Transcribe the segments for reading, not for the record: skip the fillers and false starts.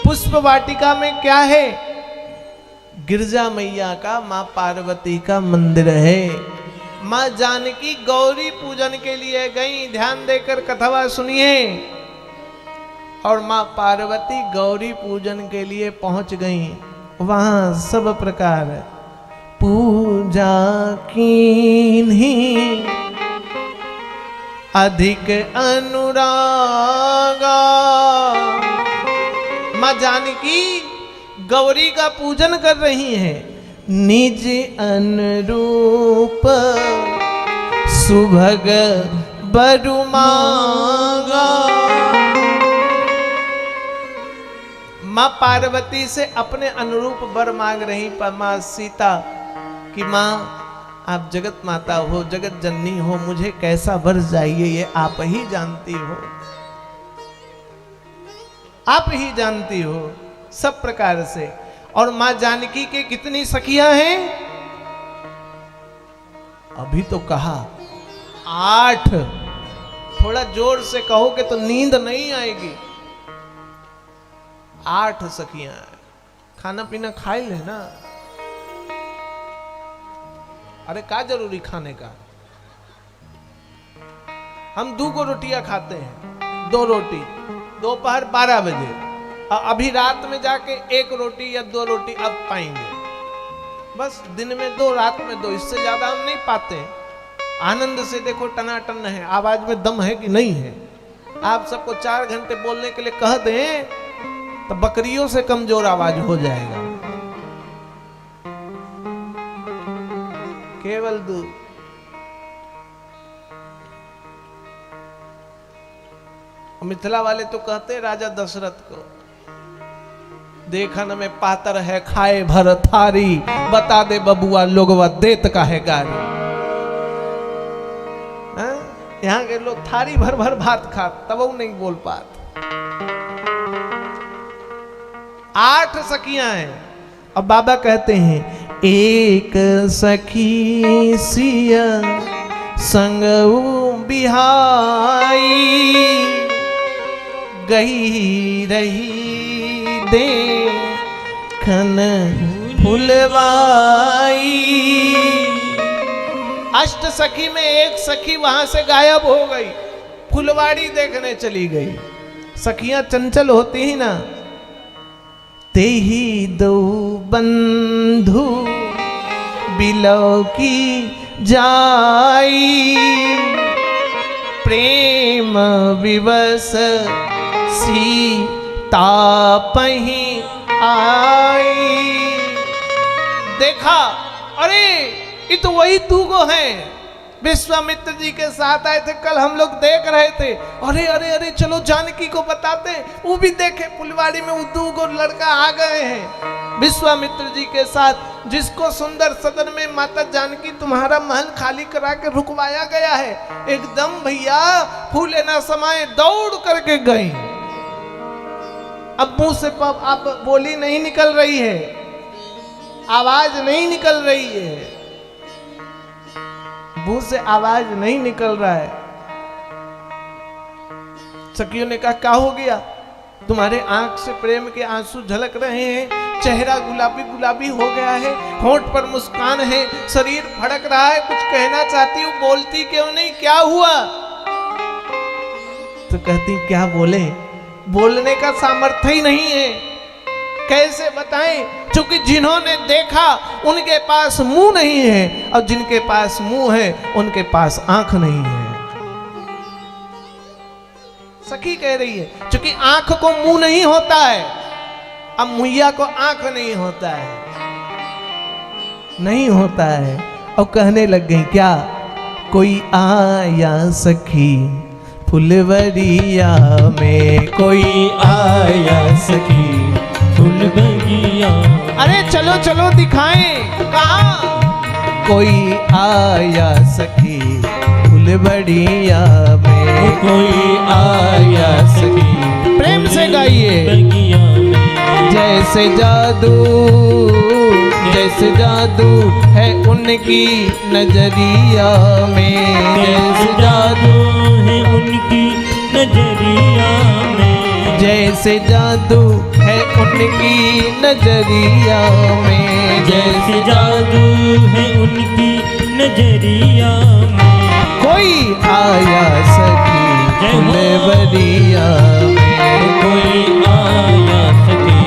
पुष्प वाटिका में क्या है? गिरजा मैया का, माँ पार्वती का मंदिर है। माँ जानकी गौरी पूजन के लिए गई, ध्यान देकर कथवा सुनिए। और माँ पार्वती गौरी पूजन के लिए पहुंच गई। वहां सब प्रकार पूजा कीन्ही अधिक अनुरागा। माँ जानकी गौरी का पूजन कर रही हैं। निज अनुरूप सुभग बरु मांगा। माँ पार्वती से अपने अनुरूप वर मांग रही माँ सीता कि माँ आप जगत माता हो, जगत जननी हो, मुझे कैसा वर चाहिए ये आप ही जानती हो, आप ही जानती हो सब प्रकार से। और माँ जानकी के कितनी सखियां हैं? अभी तो कहा 8। थोड़ा जोर से कहोगे तो नींद नहीं आएगी। 8 सखियां हैं। खाना पीना खाए ले ना। अरे क्या जरूरी खाने का? हम 2 रोटियां खाते हैं, 2 रोटी दोपहर 12 बजे। अभी रात में जाके 1 रोटी या 2 रोटी अब पाएंगे। बस दिन में 2, रात में 2, इससे ज्यादा हम नहीं पाते। आनंद से देखो टनाटन है, आवाज में दम है कि नहीं है। आप सबको 4 घंटे बोलने के लिए कह दें तो बकरियों से कमजोर आवाज हो जाएगा। केवल 2। मिथिला वाले तो कहते राजा दशरथ को, देखन में पातर है खाए भर थारी, बता दे बबुआ लोगवा देत का है गारी। यहाँ के लोग थारी भर भर भात खा, तब वो नहीं बोल पाते। 8 सखियां हैं। अब बाबा कहते हैं एक सखी सिया संग बिहाई, गई रही देखन फुलवाई। अष्ट सखी में एक सखी वहां से गायब हो गई, फुलवाड़ी देखने चली गई। सखियां चंचल होती ही ना। तेही दो बंधु बिलो की जाई, प्रेम विवश सीता पही आई। देखा, अरे ये तो वही 2 हैं, विश्वामित्र जी के साथ आए थे। कल हम लोग देख रहे थे। अरे अरे अरे चलो जानकी को बताते। वो भी देखे फुलवाड़ी में वो 2 लड़का आ गए हैं विश्वामित्र जी के साथ, जिसको सुंदर सदन में माता जानकी तुम्हारा महल खाली करा के रुकवाया गया है। एकदम भैया फूले ना समाये दौड़ करके गई। अब मुंह से अब बोली नहीं निकल रही है, आवाज नहीं निकल रही है, मुंह से आवाज नहीं निकल रहा है। सखियों ने कहा क्या हो गया? तुम्हारे आंख से प्रेम के आंसू झलक रहे हैं, चेहरा गुलाबी गुलाबी हो गया है, होंठ पर मुस्कान है, शरीर फड़क रहा है, कुछ कहना चाहती हूँ, बोलती क्यों नहीं, क्या हुआ? तो कहती क्या बोले, बोलने का सामर्थ्य ही नहीं है, कैसे बताएं? क्योंकि जिन्होंने देखा उनके पास मुंह नहीं है, और जिनके पास मुंह है उनके पास आंख नहीं है। सखी कह रही है क्योंकि आंख को मुंह नहीं होता है, अब मुहैया को आंख नहीं होता है, नहीं होता है। और कहने लग गई क्या, कोई आया सखी फुलवरिया में, कोई आया सखी फुलवरिया। अरे चलो चलो दिखाएं, कहाँ? कोई आया सखी फुलवरिया में, कोई आया सखी। प्रेम से गाइए। जैसे जादू, जैसे जादू है उनकी नजरिया में, जैसे जादू है उनकी नजरिया में। जैसे जादू है उनकी नजरिया में, जैसे जादू है उनकी नजरिया में। कोई आया सखी फुलवरिया में, कोई आया सखी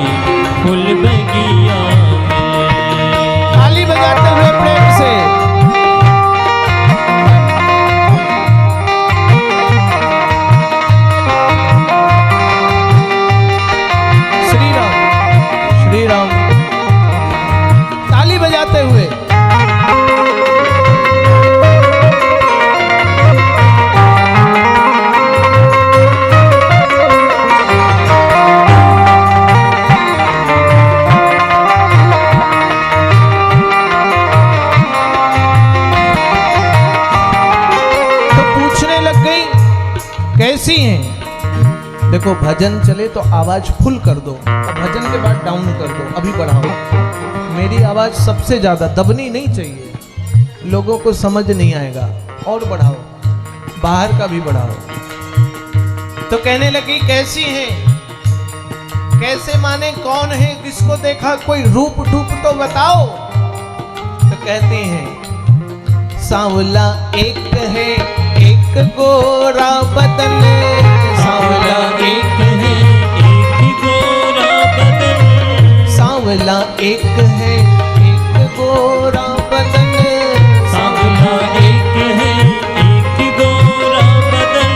फूल बगिया में। ताली बजाते हुए प्रेम से श्री राम, श्री राम, ताली बजाते हुए। कैसी हैं? देखो भजन चले तो आवाज फुल कर दो, और भजन के बाद डाउन कर दो, अभी बढ़ाओ। मेरी आवाज सबसे ज्यादा दबनी नहीं चाहिए, लोगों को समझ नहीं आएगा, और बढ़ाओ, बाहर का भी बढ़ाओ। तो कहने लगी कैसी हैं? कैसे माने कौन है? किसको देखा? कोई रूप रूप तो बताओ। तो कहती हैं सांवला एक है, एक गोरा बदन, सांवला एक है, एक गोरा बदन। सांवला एक है, एक गोरा बदन, सांवला एक है, एक गोरा बदन।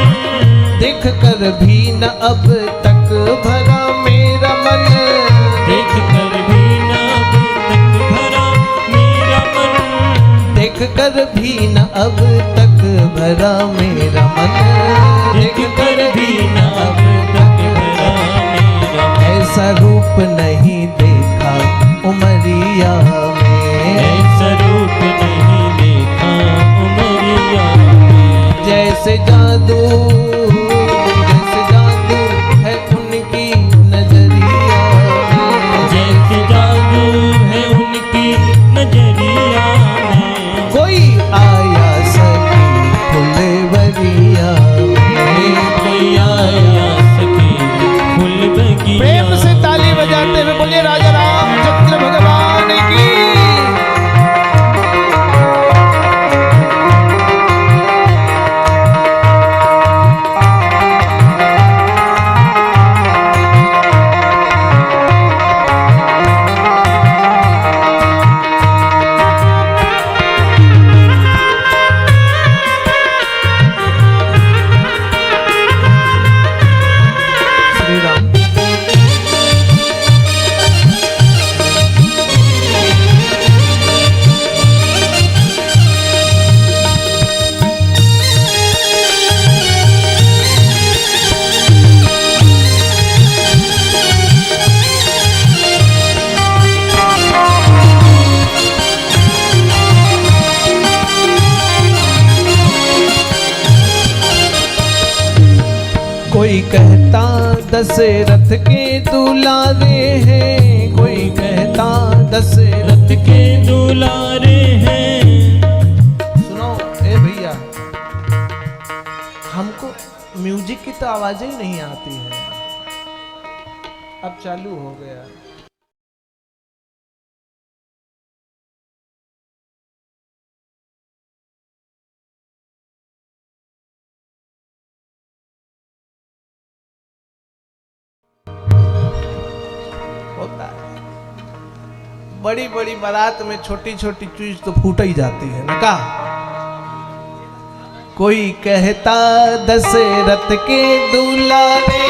देख कर भी न अब तक भरा मेरा मन, देख कर भी न अब तक भरा मेरा मन। देख कर भी न अब तक भरा मेरा मन, देख कर भी न अब तक भरा मेरा मन। ऐसा रूप नहीं देखा उमरिया में, ऐसा रूप नहीं देखा उमरिया में। जैसे जादू, जैसे जादू है उनकी नजरिया में, जैसे जादू है उनकी नजरिया में। कोई आया सखी फुलवरिया में, कोई आया सखी फूल बगिया। प्रेम से ताली बजाते हुए बोलिए राजा रामचंद्र भगवान की। श्री राम। कोई कहता दशरथ के दुलारे हैं, कोई कहता दशरथ रथ के दुलारे हैं। सुनो ए भैया, हमको म्यूजिक की तो आवाजें ही नहीं आती है। अब चालू हो गया। होता है, बड़ी बड़ी बारात में छोटी छोटी चीज तो फूट ही जाती है ना। का कोई कहता दशरथ के दुलारे,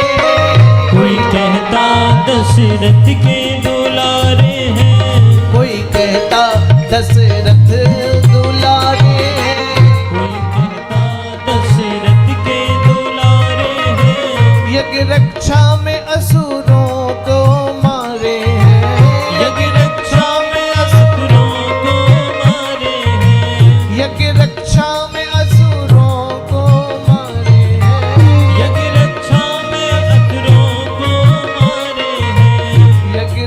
कोई कहता दशरथ के दुलारे हैं। कोई कहता दशरथ दुलारे हैं। कोई कहता दशरथ के दुलारे हैं। यज्ञ रक्षा में असुरों को मारे हैं। यज्ञ रक्षा में असुरों को मारे हैं। यज्ञ रक्षा में असुरों को मारे हैं। यज्ञ रक्षा में असुरों को मारे हैं। यज्ञ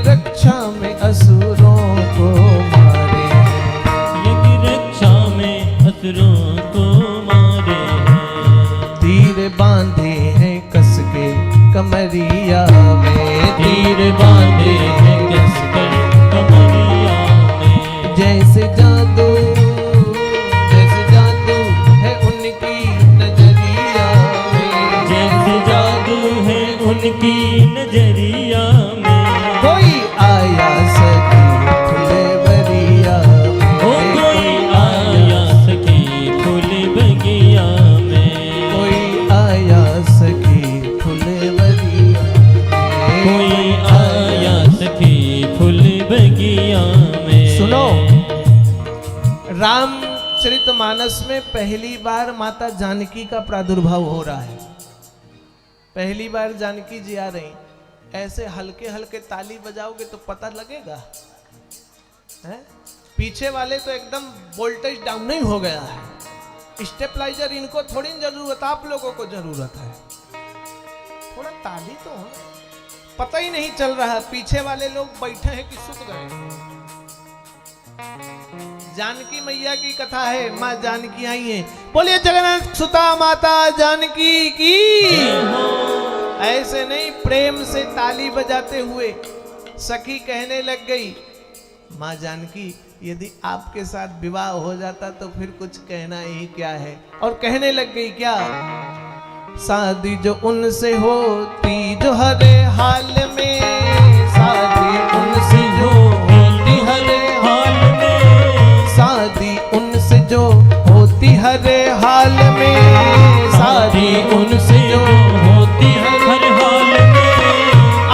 नजरिया में। कोई आया सखी फुलवरिया में, ओ कोई आया सखी फूल बगिया में। कोई आया सखी फुलवरिया में, कोई आया सखी फूल बगिया में। सुनो, रामचरितमानस में पहली बार माता जानकी का प्रादुर्भाव हो रहा है। पहली बार जानकी जी आ रही, ऐसे हल्के हल्के ताली बजाओगे तो पता लगेगा है? पीछे वाले तो एकदम वोल्टेज डाउन ही हो गया है। स्टेबलाइजर इनको थोड़ी जरूरत, आप लोगों को जरूरत है। थोड़ा ताली तो हो, पता ही नहीं चल रहा पीछे वाले लोग बैठे हैं कि सुत गए। जानकी मैया की कथा है, माँ जानकी आई है। बोलिए जगन्नाथ सुता माता जानकी की। ऐसे नहीं, प्रेम से ताली बजाते हुए सखी कहने लग गई, माँ जानकी यदि आपके साथ विवाह हो जाता तो फिर कुछ कहना ही क्या है। और कहने लग गई क्या, शादी जो उनसे होती जो हर हाल में, शादी उनसे जो होती हर हाल में। शादी उनसे जो होती हर हाल में, शादी उनसे जो होती हर हाल में।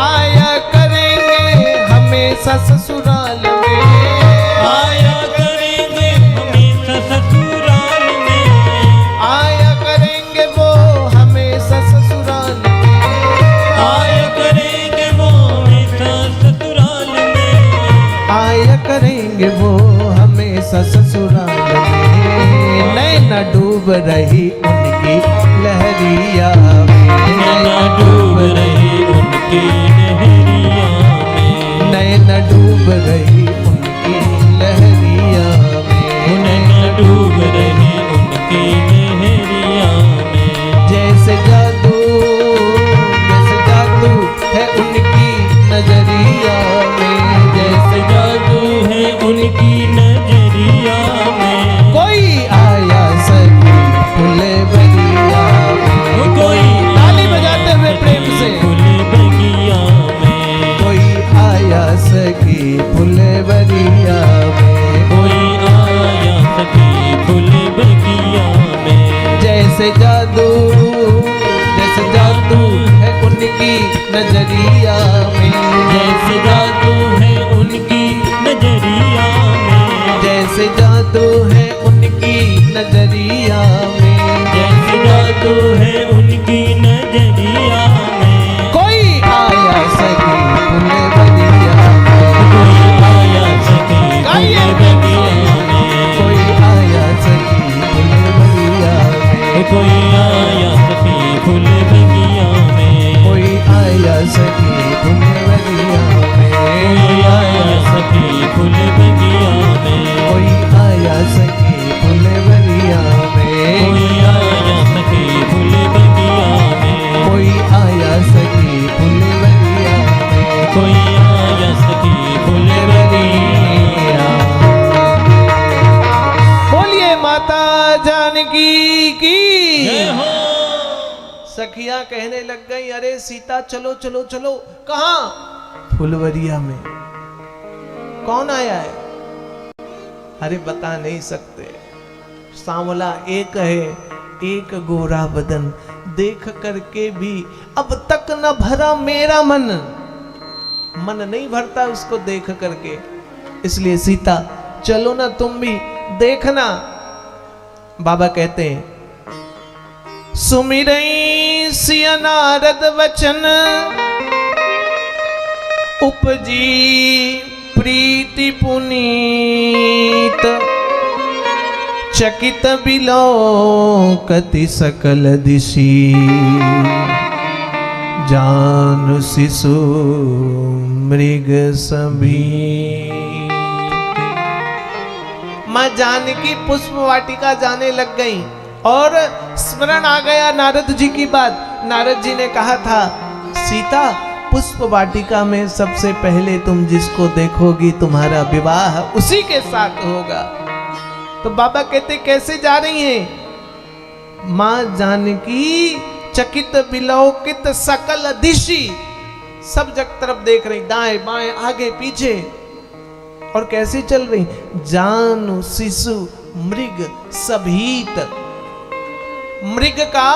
आया करेंगे हमेशा ससुराल में, आया करेंगे हमेशा ससुराल में। आया करेंगे वो हमेशा ससुराल में, आया करेंगे वो हमेशा ससुराल में। आया करेंगे वो हमेशा ससुराल में। नैना डूब रही उनकी लहरिया में, नैना डूब रही उनकी लहरिया में। नैना डूब रही उनकी लहरिया में, नैना डूब रही उनकी लहरिया में। जैसे जादू है उनकी नजरिया में, जैसे जादू है उनकी नजरिया में। कोई आया सखी फुलवरिया में, कोई ताली बजाते हुए प्रेम से, फूल बगिया में। कोई आया सखी फुलवरिया में, कोई आया सखी फूल बगिया में। जैसे जादू है उनकी नजरिया में, जैसे जादू है उनकी नजरिया में। जैसे जादू है उनकी नजरिया में, जैसे जादू है उनकी नजरिया में। कोई आया सखी फुलवरिया में, कोई आया सखी गाइए फूल बगिया में। कोई आया सखी फुलवरिया में, कोई आया सखी फूल बगिया में। कोई आया सखी फुलवरिया में, कोई आया सखी फूल बगिया में। कोई आया सखी फुलवरिया में, कोई आया सखी फूल बगिया में। कोई आया सखी फुलवरिया में, कोई आया सखी फूल बगिया। बोलिए माता जानकी की। जय हो। सखियां कहने लग गई, अरे सीता चलो चलो चलो। कहाँ? फुलवरिया में। कौन आया है? अरे बता नहीं सकते। सांवला एक है, एक गोरा बदन, देख करके भी अब तक न भरा मेरा मन। मन नहीं भरता उसको देख करके, इसलिए सीता चलो ना तुम भी देखना। बाबा कहते हैं, सुमिरई सिया नारद वचन, उपजी प्रीति पुनीत, चकित बिलोकति सकल दिशि, जान शिशु मृग सभी। मां जानकी पुष्प वाटिका जाने लग गई और स्मरण आ गया नारद जी की बात। नारद जी ने कहा था, सीता पुष्प वाटिका में सबसे पहले तुम जिसको देखोगी तुम्हारा विवाह उसी के साथ होगा। तो बाबा कहते कैसे जा रही हैं? मां जानकी चकित बिलौकित सकल दिशि, सब जग तरफ देख रही, दाएं बाएं आगे पीछे, और कैसी चल रही, जानु शिशु मृग सभीत। मृग का,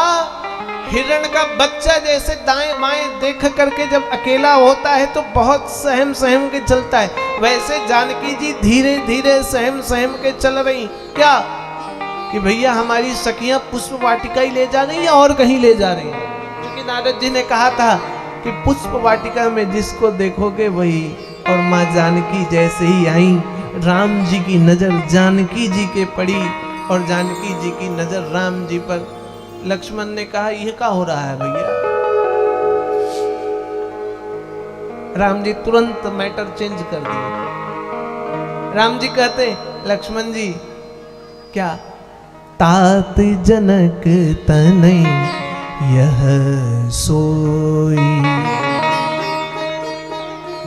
हिरण का बच्चा जैसे दाएं बाएं देख करके जब अकेला होता है तो बहुत सहम सहम के चलता है, वैसे जानकी जी धीरे धीरे सहम सहम के चल रही। क्या कि भैया हमारी सखियां पुष्प वाटिका ही ले जा रही या और कहीं ले जा रही, क्योंकि नारद जी ने कहा था कि पुष्प वाटिका में जिसको देखोगे वही। और माँ जानकी जैसे ही आई, राम जी की नजर जानकी जी के पड़ी और जानकी जी की नजर राम जी पर। लक्ष्मण ने कहा यह क्या हो रहा है भैया। राम जी तुरंत मैटर चेंज कर दिए। राम जी कहते लक्ष्मण जी क्या, तात जनक तनय यह सोई,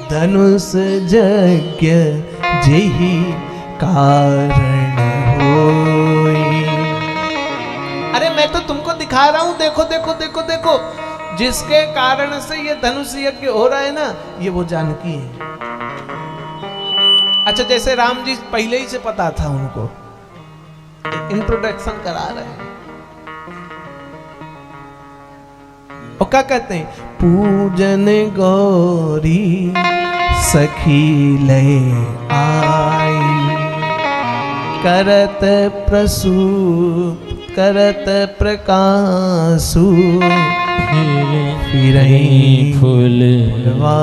धनुष यज्ञ जेहि कारण होई। अरे मैं तो तुमको दिखा रहा हूं, देखो देखो देखो देखो, जिसके कारण से ये धनुष यज्ञ हो रहा है ना, ये वो जानकी है। अच्छा, जैसे राम जी पहले ही से पता था उनको, इंट्रोडक्शन करा रहे हैं। और क्या कहते हैं, पूजन गौरी सखी ले आई, करत प्रसूप करत प्रकाशु, फिरहीं फूलवा।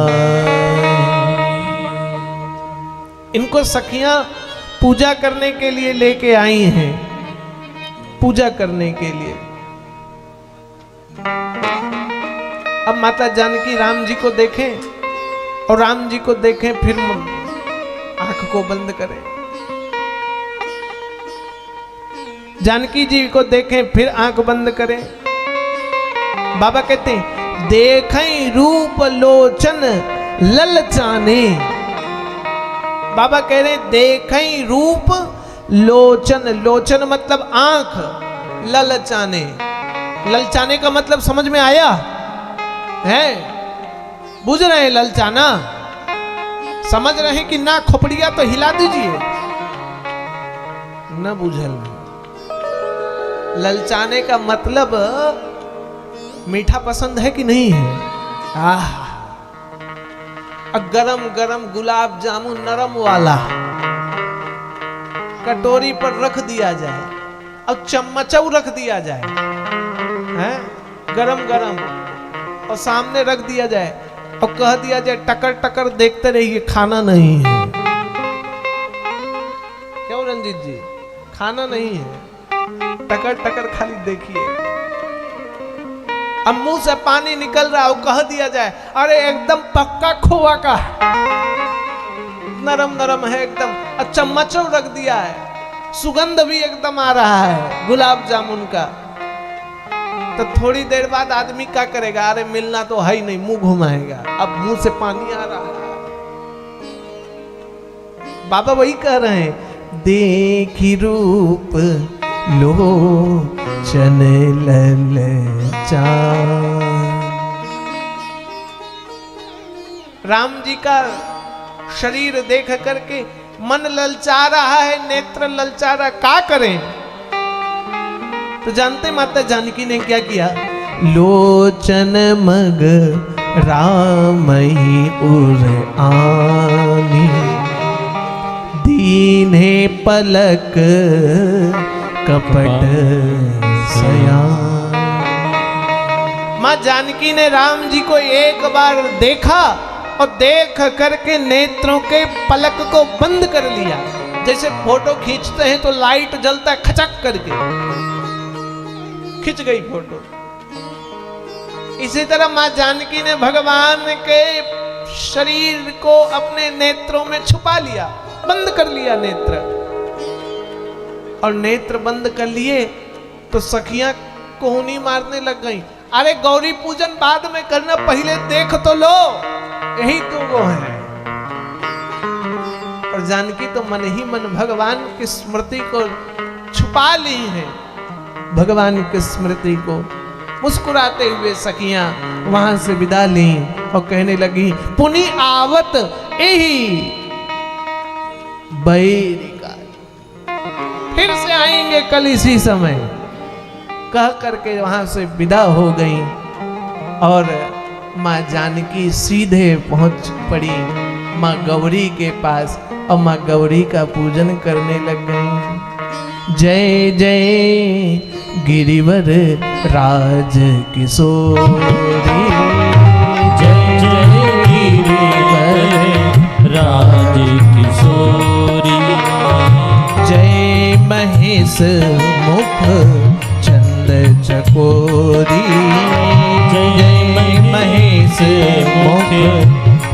इनको सखियां पूजा करने के लिए लेके आई हैं, पूजा करने के लिए। अब माता जानकी राम जी को देखें और राम जी को देखें, फिर आंख को बंद करें। जानकी जी को देखें फिर आंख बंद करें। बाबा कहते हैं देखें रूप लोचन ललचाने। बाबा कह रहे हैं देखें रूप लोचन, लोचन मतलब आंख, ललचाने। ललचाने का मतलब समझ में आया है? बुझ रहे हैं ललचाना? समझ रहे हैं कि ना खोपड़िया तो हिला दीजिए, न बुझल। ललचाने का मतलब मीठा पसंद है कि नहीं है? गरम गरम गुलाब जामुन नरम वाला कटोरी पर रख दिया जाए और चम्मचौ रख दिया जाए, हैं? गरम गरम, और सामने रख दिया जाए और कह दिया जाए टकर टकर देखते रहिए, खाना नहीं है। क्यों रंजीत जी? खाना नहीं है, टकर टकर खाली देखिए। अब मुंह से पानी निकल रहा हो, कह दिया जाए अरे एकदम पक्का खोआ का, नरम नरम है एकदम, और चम्मचों रख दिया है, सुगंध भी एकदम आ रहा है गुलाब जामुन का। तो थोड़ी देर बाद आदमी क्या करेगा? अरे मिलना तो है ही नहीं, मुंह घुमाएगा। अब मुंह से पानी आ रहा है। बाबा वही कह रहे हैं देखी रूप लोचन ललचा। राम जी का शरीर देख करके मन ललचा रहा है, नेत्र ललचा रहा, क्या करें? तो जानते माता जानकी ने क्या किया? लोचन मग रामई उर आनी, दीने पलक कपट सयान। मां जानकी ने राम जी को एक बार देखा और देख करके नेत्रों के पलक को बंद कर लिया। जैसे फोटो खींचते हैं तो लाइट जलता है खचक करके, खिंच गई फोटो। इसी तरह मां जानकी ने भगवान के शरीर को अपने नेत्रों में छुपा लिया, बंद कर लिया नेत्र। और नेत्र बंद कर लिए तो सखियां कोहनी मारने लग गई, अरे गौरी पूजन बाद में करना, पहले देख तो लो, यही तो वो है। और जानकी तो मन ही मन भगवान की स्मृति को छुपा ली है। भगवान की स्मृति को मुस्कुराते हुए सखियां वहां से विदा ली और कहने लगी पुनि आवत यही बैरिका, फिर से आएंगे कल इसी समय, कह करके वहां से विदा हो गई। और माँ जानकी सीधे पहुंच पड़ी माँ गौरी के पास और माँ गौरी का पूजन करने लग गई। जय जय गिरिवर राज किशोरी, जय जय गिरिवर राज किशोरी, जय महेश मुख चंद चकोरी, जय जय महेश मुख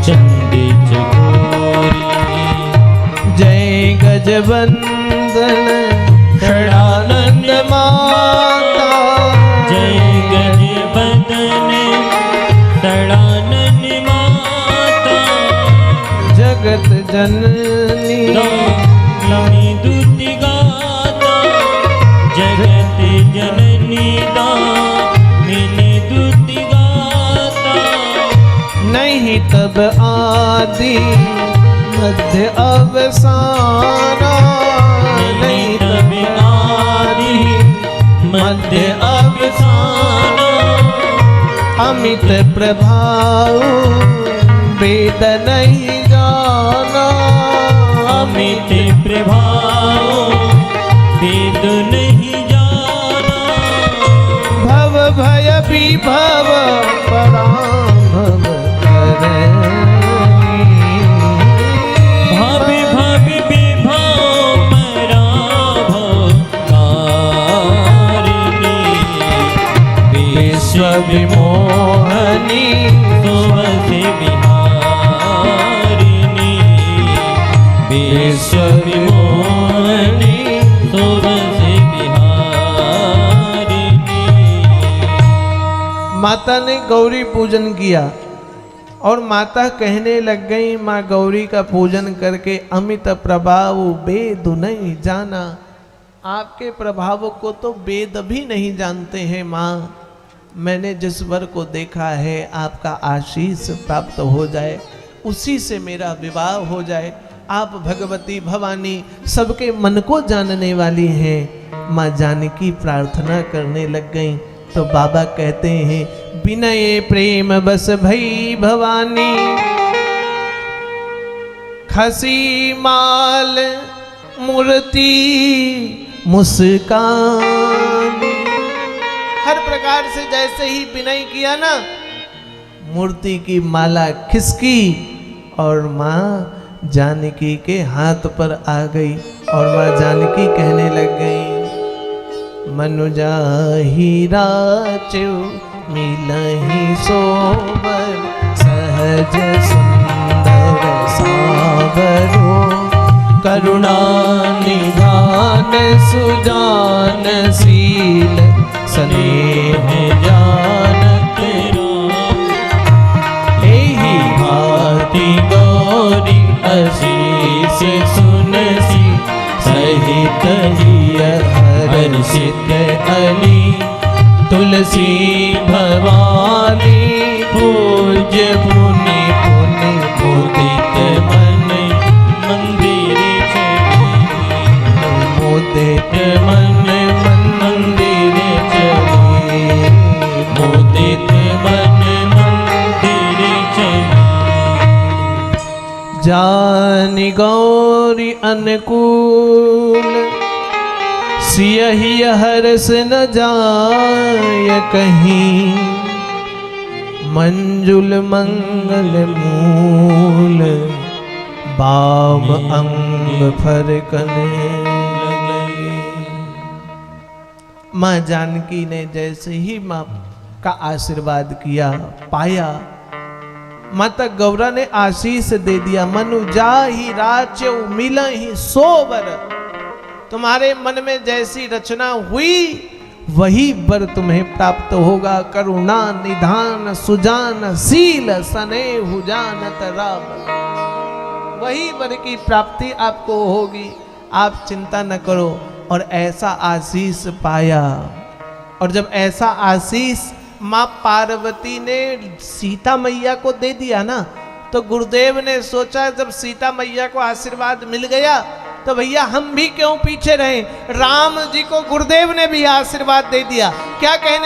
चंद चकोरी, जय गजबंदन षडानंद माता, जय गजबदन षडानन माता, जगत जननी दामिनी दुति गाता, जगत जननी दामिनी दुति गाता, नहीं तब आदि मध्य अवसाना, नहीं तब आदि मध्य अवसाना, अमित प्रभाव वेद नहीं जाना, अमित प्रभाव वेद नहीं जाना, भव भय विभव पराभव करनी, भव भव विभव पराभव कारिणी, विश्व विमोहनी सोवसे विहारिणी, विश्व विमोहनी सोवसे विहारिणी। माता ने गौरी पूजन किया और माता कहने लग गई माँ गौरी का पूजन करके अमित प्रभाव वेद नहीं जाना, आपके प्रभाव को तो वेद भी नहीं जानते हैं माँ। मैंने जिस वर को देखा है आपका आशीष प्राप्त हो जाए, उसी से मेरा विवाह हो जाए। आप भगवती भवानी सबके मन को जानने वाली हैं। माँ जानकी प्रार्थना करने लग गई तो बाबा कहते हैं विनय प्रेम बस भई भवानी, खसी माल मूर्ति मुस्कानी। हर प्रकार से जैसे ही विनय किया ना, मूर्ति की माला खिसकी और माँ जानकी के हाथ पर आ गई और माँ जानकी कहने लग गई मनुजा हीरा चिव मिलहि सोबर, सहज सुंदर सावरो, करुणा निधान सुजान शील, स्नेह जानत एहि भांति गौरी आशीष सुनसी, सहित हिय हर्षित अली, तुलसी भवानी पूज्य पुनि पुनि मुदित मन, मंदिर चली मुदित मन मंदिर चली, मुदित मन मंदिर चली। जानि गौरी अनुकूल, सियहि हर्ष न जाय कहीं, मंजुल मंगल मूल, बाम अंग फरकन लगे। माँ जानकी ने जैसे ही माँ का आशीर्वाद किया पाया, माता गौरा ने आशीष दे दिया मनु जाहि राज्य मिलहि सोबर। तुम्हारे मन में जैसी रचना हुई वही वर तुम्हें प्राप्त होगा। करुणा निधान सुजान शील स्नेह जानत राम, वही वर की प्राप्ति आपको होगी। आप चिंता न करो। और ऐसा आशीष पाया, और जब ऐसा आशीष माँ पार्वती ने सीता मैया को दे दिया ना, तो गुरुदेव ने सोचा जब सीता मैया को आशीर्वाद मिल गया तो भैया हम भी क्यों पीछे रहें। राम जी को गुरुदेव ने भी आशीर्वाद दे दिया। क्या कहने